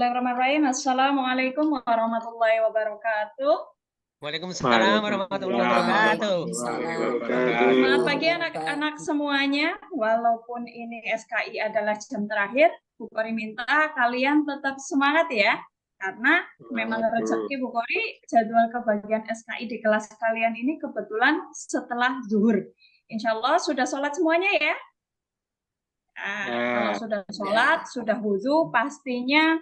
Bismillahirrahmanirrahim. Assalamualaikum warahmatullahi wabarakatuh. Waalaikumsalam warahmatullahi wabarakatuh. Selamat pagi anak-anak semuanya. Walaupun ini SKI adalah jam terakhir, Bu Kori minta kalian tetap semangat ya. Karena memang rezeki Bu Kori, jadwal kebagian SKI di kelas kalian ini kebetulan setelah zuhur. Insya Allah sudah sholat semuanya ya. Kalau sudah sholat, sudah wudhu, pastinya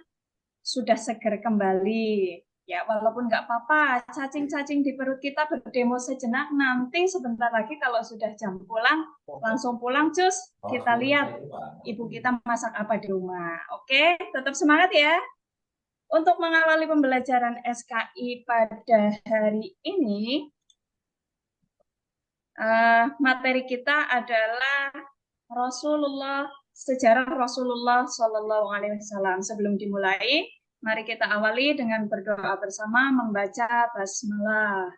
sudah seger kembali. Ya, walaupun nggak apa-apa, cacing-cacing di perut kita berdemo sejenak. Nanti sebentar lagi kalau sudah jam pulang, langsung pulang, cus. Kita lihat ibu kita masak apa di rumah. Oke, tetap semangat ya. Untuk mengawali pembelajaran SKI pada hari ini, materi kita adalah sejarah Rasulullah Shallallahu Alaihi Wasallam. Sebelum dimulai, mari kita awali dengan berdoa bersama membaca basmalah.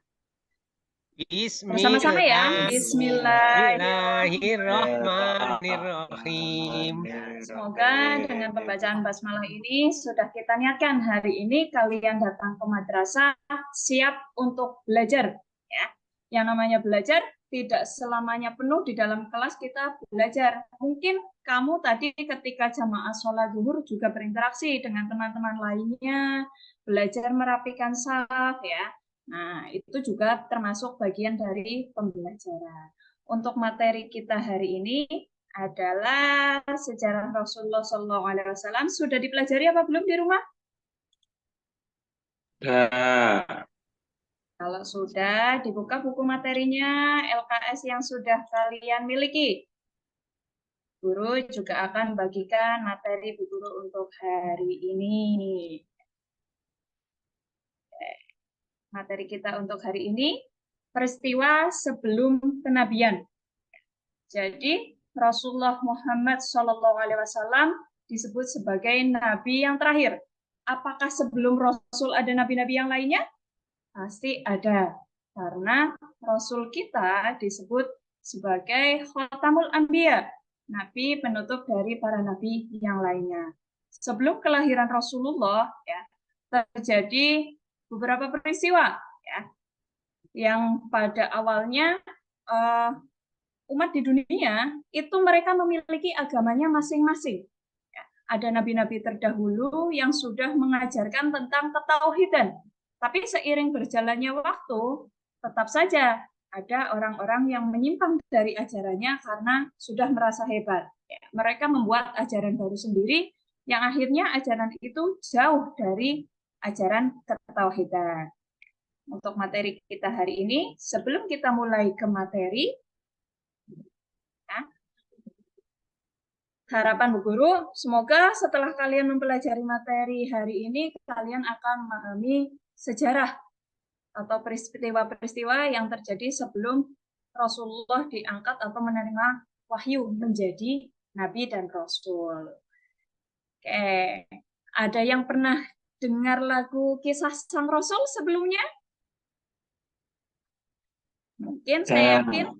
Bersama-sama ya. Bismillahirrahmanirrahim. Semoga dengan pembacaan basmalah ini sudah kita niatkan hari ini kalian datang ke madrasah siap untuk belajar. Ya, yang namanya belajar tidak selamanya penuh di dalam kelas kita belajar. Mungkin kamu tadi ketika jamaah sholat zuhur juga berinteraksi dengan teman-teman lainnya, belajar merapikan shaf ya. Nah, itu juga termasuk bagian dari pembelajaran. Untuk materi kita hari ini adalah sejarah Rasulullah SAW. Sudah dipelajari apa belum di rumah? Kalau sudah, dibuka buku materinya LKS yang sudah kalian miliki. Guru juga akan bagikan materi Bu Guru untuk hari ini. Materi kita untuk hari ini, peristiwa sebelum kenabian. Jadi, Rasulullah Muhammad SAW disebut sebagai nabi yang terakhir. Apakah sebelum Rasul ada nabi-nabi yang lainnya? Pasti ada, karena Rasul kita disebut sebagai Khatamul Anbiya, nabi penutup dari para nabi yang lainnya. Sebelum kelahiran Rasulullah, ya, terjadi beberapa peristiwa, ya, yang pada awalnya umat di dunia itu mereka memiliki agamanya masing-masing. Ya, ada nabi-nabi terdahulu yang sudah mengajarkan tentang ketauhidan. Tapi seiring berjalannya waktu, tetap saja ada orang-orang yang menyimpang dari ajarannya karena sudah merasa hebat. Ya, mereka membuat ajaran baru sendiri, yang akhirnya ajaran itu jauh dari ajaran ketauhidan. Untuk materi kita hari ini, sebelum kita mulai ke materi, ya, harapan Bu Guru, semoga setelah kalian mempelajari materi hari ini, kalian akan memahami sejarah atau peristiwa-peristiwa yang terjadi sebelum Rasulullah diangkat atau menerima wahyu menjadi Nabi dan Rasul. Oke, ada yang pernah dengar lagu Kisah Sang Rasul sebelumnya? Mungkin saya yakin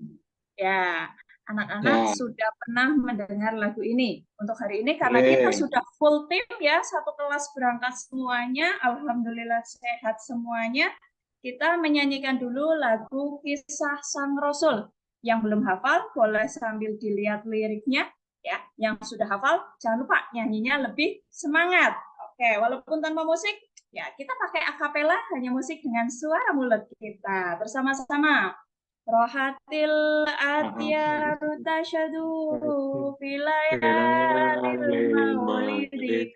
ya anak-anak sudah pernah mendengar lagu ini. Untuk hari ini karena kita sudah full tim ya, satu kelas berangkat semuanya, alhamdulillah sehat semuanya. Kita menyanyikan dulu lagu Kisah Sang Rasul. Yang belum hafal boleh sambil dilihat liriknya ya. Yang sudah hafal jangan lupa nyanyinya lebih semangat. Oke, walaupun tanpa musik ya kita pakai akapela, hanya musik dengan suara mulut kita bersama-sama. Rohatil atyaru tasyadu filayalil maulidi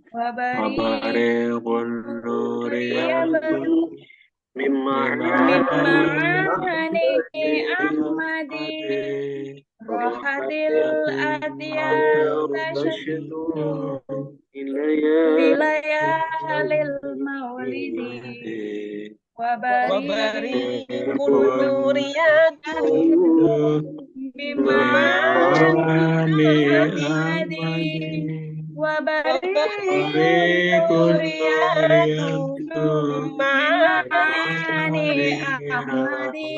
wabariqun nuriyabun mimma'ani ahmadi rohatil atyaru tasyadu filayalil maulidi Wabariqun nuriyatun bimani wabariqun nuriyatun bimani ahmadi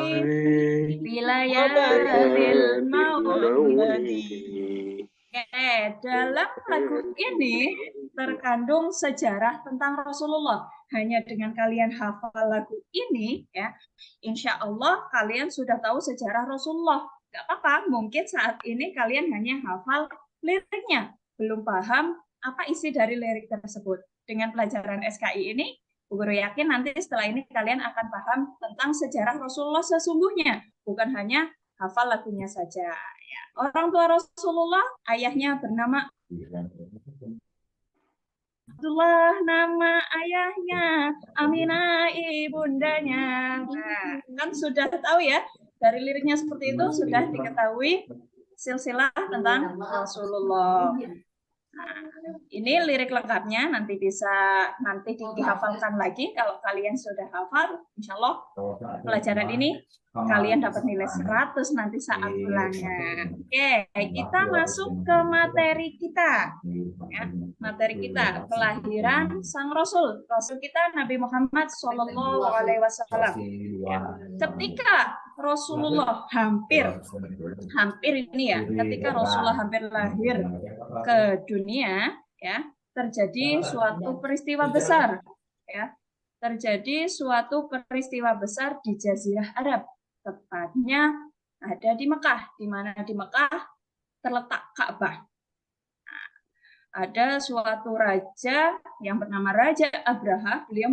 wilayahil maulidi Dalam lagu ini terkandung sejarah tentang Rasulullah. Hanya dengan kalian hafal lagu ini, ya, insya Allah kalian sudah tahu sejarah Rasulullah. Gak apa-apa, mungkin saat ini kalian hanya hafal liriknya, belum paham apa isi dari lirik tersebut. Dengan pelajaran SKI ini, Bu Guru yakin nanti setelah ini kalian akan paham tentang sejarah Rasulullah sesungguhnya, bukan hanya hafal lagunya saja. Ya. Orang tua Rasulullah, ayahnya bernama Abdullah, nama ayahnya, Aminah ibundanya. Nah, kan sudah tahu ya, dari liriknya seperti itu sudah diketahui silsilah tentang Rasulullah. Nah, ini lirik lengkapnya nanti bisa dihafalkan lagi. Kalau kalian sudah hafal, insya Allah pelajaran ini kalian dapat nilai 100 nanti saat ulangan. Oke, kita masuk ke materi kita. Ya, materi kita kelahiran sang Rasul. Rasul kita Nabi Muhammad SAW. Ya, ketika Rasulullah hampir ini ya, ketika Rasulullah hampir lahir ke dunia, ya, terjadi suatu peristiwa besar, ya, terjadi suatu peristiwa besar di Jazirah Arab, tepatnya ada di Mekah, di mana di Mekah terletak Ka'bah. Nah, ada suatu raja yang bernama Raja Abraha, beliau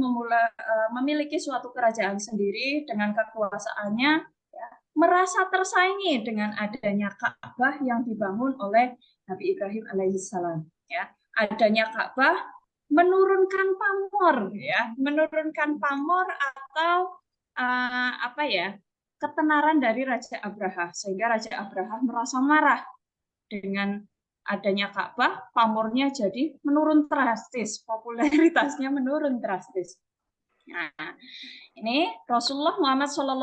memiliki suatu kerajaan sendiri dengan kekuasaannya, ya, merasa tersaingi dengan adanya Ka'bah yang dibangun oleh Nabi Ibrahim alaihissalam. Ya, adanya Ka'bah menurunkan pamor, ya, menurunkan pamor atau apa ya, ketenaran dari Raja Abraha, sehingga Raja Abraha merasa marah dengan adanya Ka'bah, pamornya jadi menurun drastis, popularitasnya menurun drastis. Nah, ini Rasulullah Muhammad SAW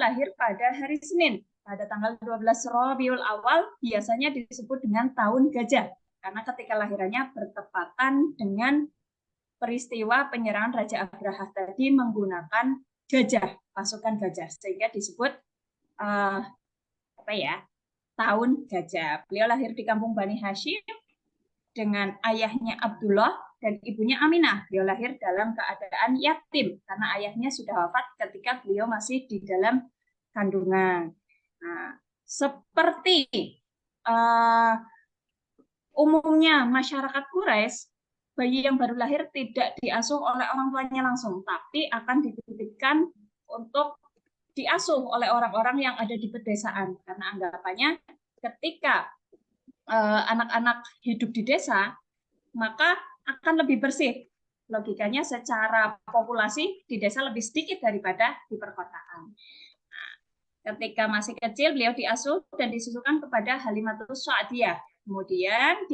lahir pada hari Senin, pada tanggal 12 Rabiul Awal, biasanya disebut dengan tahun gajah, karena ketika lahirannya bertepatan dengan peristiwa penyerangan Raja Abraha tadi menggunakan gajah, pasukan gajah, sehingga disebut tahun gajah. Beliau lahir di kampung Bani Hashim dengan ayahnya Abdullah dan ibunya Aminah. Beliau lahir dalam keadaan yatim karena ayahnya sudah wafat ketika beliau masih di dalam kandungan. Nah, seperti umumnya masyarakat Quraisy, bayi yang baru lahir tidak diasuh oleh orang tuanya langsung, tapi akan dititipkan untuk diasuh oleh orang-orang yang ada di pedesaan. Karena anggapannya ketika anak-anak hidup di desa, maka akan lebih bersih. Logikanya secara populasi di desa lebih sedikit daripada di perkotaan. Nah, ketika masih kecil, beliau diasuh dan disusukan kepada Halimatus Sa'diyah. Kemudian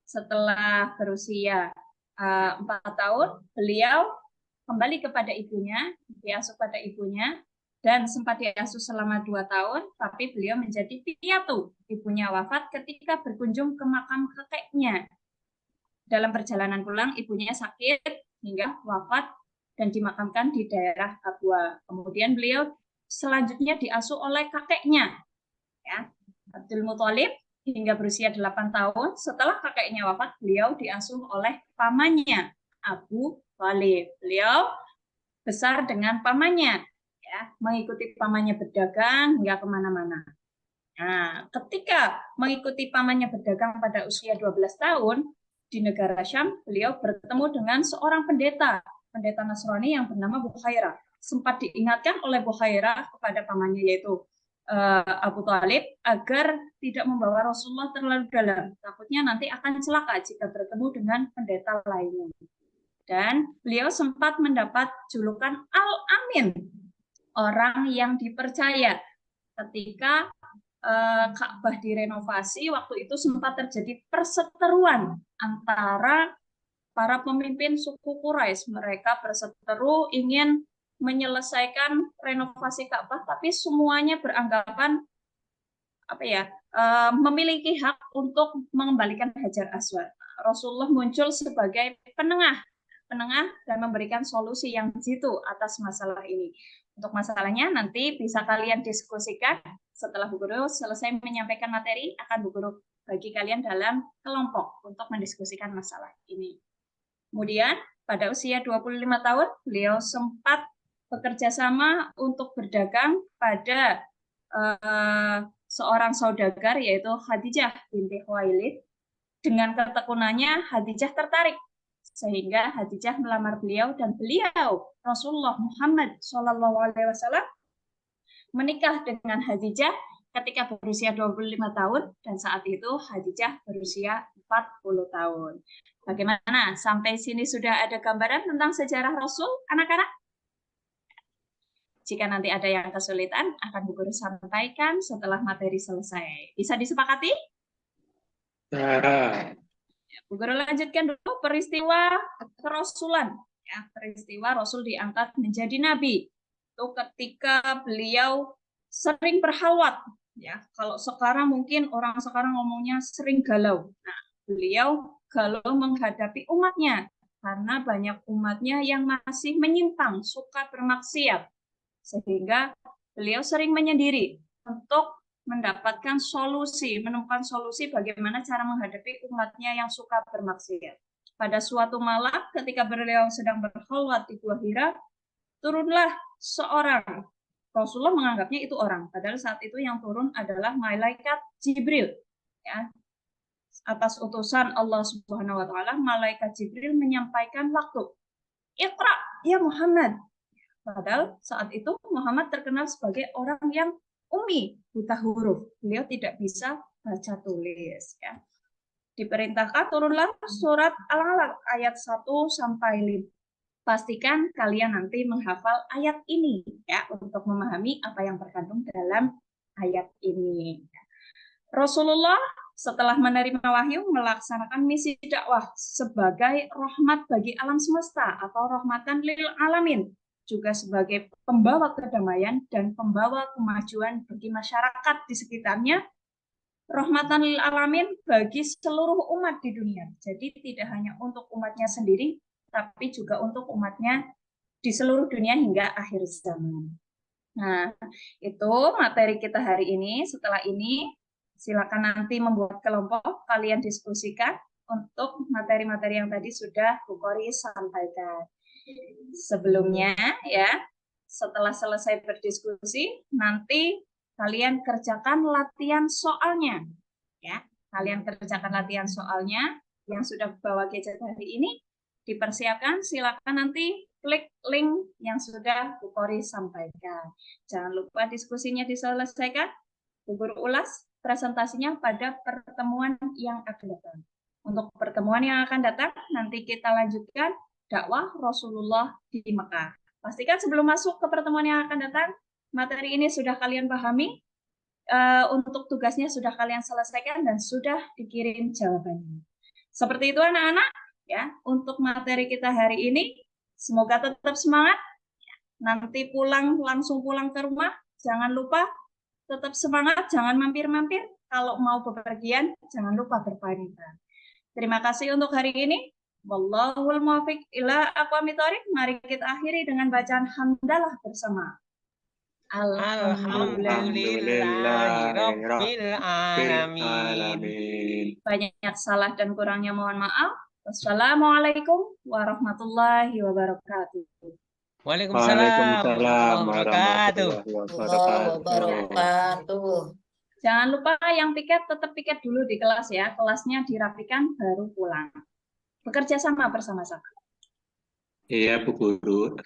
setelah berusia 4 tahun, beliau kembali kepada ibunya, diasuh pada ibunya, dan sempat diasuh selama 2 tahun, tapi beliau menjadi piatu. Ibunya wafat ketika berkunjung ke makam kakeknya. Dalam perjalanan pulang, ibunya sakit hingga wafat dan dimakamkan di daerah Abwa. Kemudian beliau selanjutnya diasuh oleh kakeknya, ya, Abdul Muthalib, hingga berusia 8 tahun. Setelah kakeknya wafat, beliau diasuh oleh pamannya, Abu Thalib. Beliau besar dengan pamannya, ya, mengikuti pamannya berdagang hingga kemana-mana. Nah, ketika mengikuti pamannya berdagang pada usia 12 tahun, di negara Syam, beliau bertemu dengan seorang pendeta Nasrani yang bernama Bukhairah. Sempat diingatkan oleh Bukhairah kepada pamannya, yaitu Abu Thalib, agar tidak membawa Rasulullah terlalu dalam. Takutnya nanti akan celaka jika bertemu dengan pendeta lainnya. Dan beliau sempat mendapat julukan Al-Amin, orang yang dipercaya. Ketika Ka'bah direnovasi, waktu itu sempat terjadi perseteruan antara para pemimpin suku Quraisy. Mereka berseteru ingin menyelesaikan renovasi Ka'bah, tapi semuanya beranggapan memiliki hak untuk mengembalikan Hajar Aswad. Rasulullah muncul sebagai penengah dan memberikan solusi yang jitu atas masalah ini. Untuk masalahnya nanti bisa kalian diskusikan setelah Bu Guru selesai menyampaikan materi, akan Bu Guru bagi kalian dalam kelompok untuk mendiskusikan masalah ini. Kemudian pada usia 25 tahun, beliau sempat bekerja sama untuk berdagang pada seorang saudagar yaitu Khadijah binti Khuwailid. Dengan ketekunannya, Khadijah tertarik sehingga Khadijah melamar beliau dan beliau Rasulullah Muhammad SAW menikah dengan Khadijah ketika berusia 25 tahun dan saat itu Khadijah berusia 40 tahun. Bagaimana? Sampai sini sudah ada gambaran tentang sejarah Rasul, anak-anak? Jika nanti ada yang kesulitan, akan Bu Guru sampaikan setelah materi selesai. Bisa disepakati? Bu Guru lanjutkan dulu peristiwa kerasulan. Ya, peristiwa Rasul diangkat menjadi nabi. Itu ketika beliau sering berhalwat. Ya, kalau sekarang mungkin orang sekarang ngomongnya sering galau. Nah, beliau galau menghadapi umatnya karena banyak umatnya yang masih menyimpang, suka bermaksiat. Sehingga beliau sering menyendiri untuk mendapatkan solusi, menemukan solusi bagaimana cara menghadapi umatnya yang suka bermaksiat. Pada suatu malam ketika beliau sedang berkhulwat di Gua Hira, turunlah seorang, Rasulullah menganggapnya itu orang, padahal saat itu yang turun adalah malaikat Jibril. Ya, atas utusan Allah Subhanahu wa taala, malaikat Jibril menyampaikan waktu, "Iqra ya Muhammad." Padahal saat itu Muhammad terkenal sebagai orang yang ummi, buta huruf. Beliau tidak bisa baca tulis. Ya. Diperintahkan turunlah surat Al-Alaq ayat 1 sampai 5. Pastikan kalian nanti menghafal ayat ini ya untuk memahami apa yang terkandung dalam ayat ini. Rasulullah setelah menerima wahyu melaksanakan misi dakwah sebagai rahmat bagi alam semesta atau rahmatan lil alamin, juga sebagai pembawa kedamaian dan pembawa kemajuan bagi masyarakat di sekitarnya, rahmatan lil alamin bagi seluruh umat di dunia. Jadi tidak hanya untuk umatnya sendiri, tapi juga untuk umatnya di seluruh dunia hingga akhir zaman. Nah, itu materi kita hari ini. Setelah ini, silakan nanti membuat kelompok, kalian diskusikan untuk materi-materi yang tadi sudah Bu Kori sampaikan. Sebelumnya ya, setelah selesai berdiskusi, nanti kalian kerjakan latihan soalnya. Ya, kalian kerjakan latihan soalnya yang sudah bawa gadget hari ini, dipersiapkan, silakan nanti klik link yang sudah Bu Kori sampaikan. Jangan lupa diskusinya diselesaikan. Bu Guru ulas presentasinya pada pertemuan yang akan datang. Untuk pertemuan yang akan datang, nanti kita lanjutkan dakwah Rasulullah di Mekah. Pastikan sebelum masuk ke pertemuan yang akan datang, materi ini sudah kalian pahami, untuk tugasnya sudah kalian selesaikan dan sudah dikirim jawabannya. Seperti itu anak-anak, ya. Untuk materi kita hari ini, semoga tetap semangat. Nanti langsung pulang ke rumah, jangan lupa tetap semangat, jangan mampir-mampir. Kalau mau bepergian, jangan lupa berpamitan. Terima kasih untuk hari ini. Wallahul muwaffiq ila aqwamit thoriq. Mari kita akhiri dengan bacaan hamdalah bersama. Alhamdulillahirabbil alamin. Banyak salah dan kurangnya mohon maaf. Wassalamualaikum warahmatullahi wabarakatuh. Waalaikumsalam warahmatullahi wabarakatuh. Jangan lupa yang piket tetap piket dulu di kelas ya. Kelasnya dirapikan baru pulang. Bekerja sama bersama-sama. Iya, Bu Guru.